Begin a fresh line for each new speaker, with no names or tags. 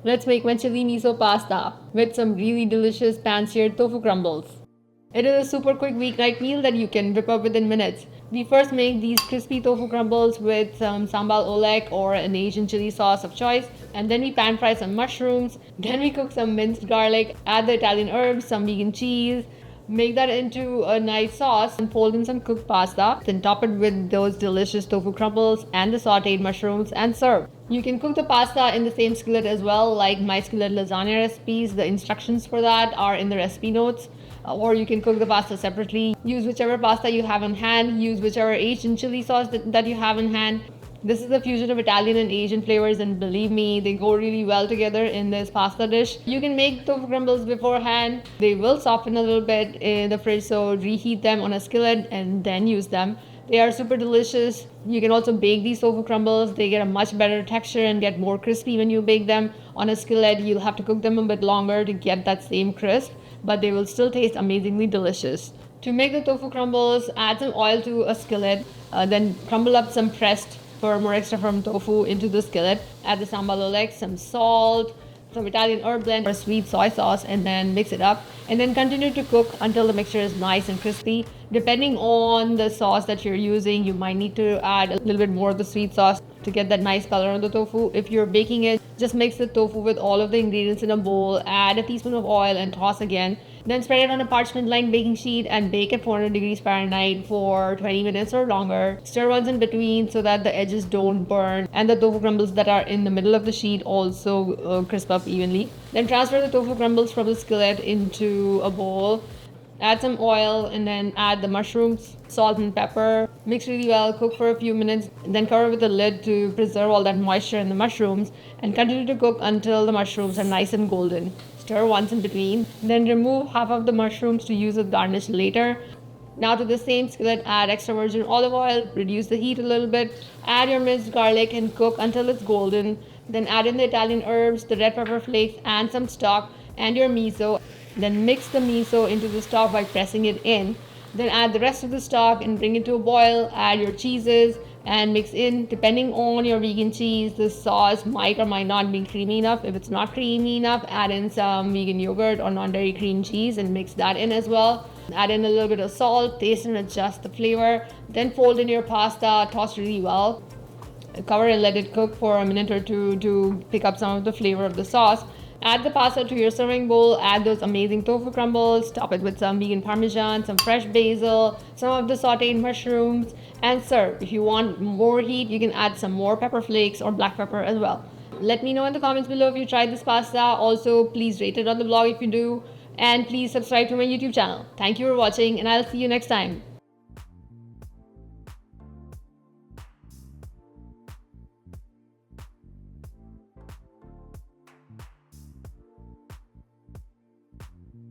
Let's make my chili miso pasta with some really delicious pan-seared tofu crumbles. It is a super quick weeknight meal that you can whip up within minutes. We first make these crispy tofu crumbles with some sambal olek or an Asian chili sauce of choice, and then we pan fry some mushrooms. Then we cook some minced garlic, add the Italian herbs, some vegan cheese, make that into a nice sauce and fold in some cooked pasta. Then top it with those delicious tofu crumbles and the sauteed mushrooms and serve. You can cook the pasta in the same skillet as well, like my skillet lasagna recipes. The instructions for that are in the recipe notes. Or you can cook the pasta separately. Use whichever pasta you have on hand. Use whichever Asian chili sauce that you have in hand. This is a fusion of Italian and Asian flavors, and believe me, they go really well together in this pasta dish. You can make tofu crumbles beforehand. They will soften a little bit in the fridge, so reheat them on a skillet and then use them. They are super delicious. You can also bake these tofu crumbles. They get a much better texture and get more crispy when you bake them on a skillet. You'll have to cook them a bit longer to get that same crisp, but they will still taste amazingly delicious. To make the tofu crumbles, add some oil to a skillet, then crumble up some pressed for more extra firm tofu into the skillet. Add the sambal olek, some salt, some Italian herb blend or sweet soy sauce, and then mix it up. And then continue to cook until the mixture is nice and crispy. Depending on the sauce that you're using, you might need to add a little bit more of the sweet sauce to get that nice color on the tofu. If you're baking it, just mix the tofu with all of the ingredients in a bowl, add a teaspoon of oil and toss again. Then spread it on a parchment-lined baking sheet and bake at 400 degrees Fahrenheit for 20 minutes or longer. Stir once in between so that the edges don't burn and the tofu crumbles that are in the middle of the sheet also crisp up evenly. Then transfer the tofu crumbles from the skillet into a bowl. Add some oil and then add the mushrooms, salt and pepper. Mix really well, cook for a few minutes, then cover with a lid to preserve all that moisture in the mushrooms and continue to cook until the mushrooms are nice and golden. Stir once in between, then remove half of the mushrooms to use as garnish later. Now to the same skillet, add extra virgin olive oil, reduce the heat a little bit, add your minced garlic and cook until it's golden. Then add in the Italian herbs, the red pepper flakes and some stock and your miso. Then mix the miso into the stock by pressing it in. Then add the rest of the stock and bring it to a boil. Add your cheeses and mix in. Depending on your vegan cheese, the sauce might or might not be creamy enough. If it's not creamy enough, add in some vegan yogurt or non-dairy cream cheese and mix that in as well. Add in a little bit of salt, taste and adjust the flavor. Then fold in your pasta, toss really well. Cover and let it cook for a minute or two to pick up some of the flavor of the sauce. Add the pasta to your serving bowl, add those amazing tofu crumbles, top it with some vegan parmesan, some fresh basil, some of the sauteed mushrooms, and serve. If you want more heat, you can add some more pepper flakes or black pepper as well. Let me know in the comments below if you tried this pasta. Also, please rate it on the blog if you do, and please subscribe to my YouTube channel. Thank you for watching, and I'll see you next time.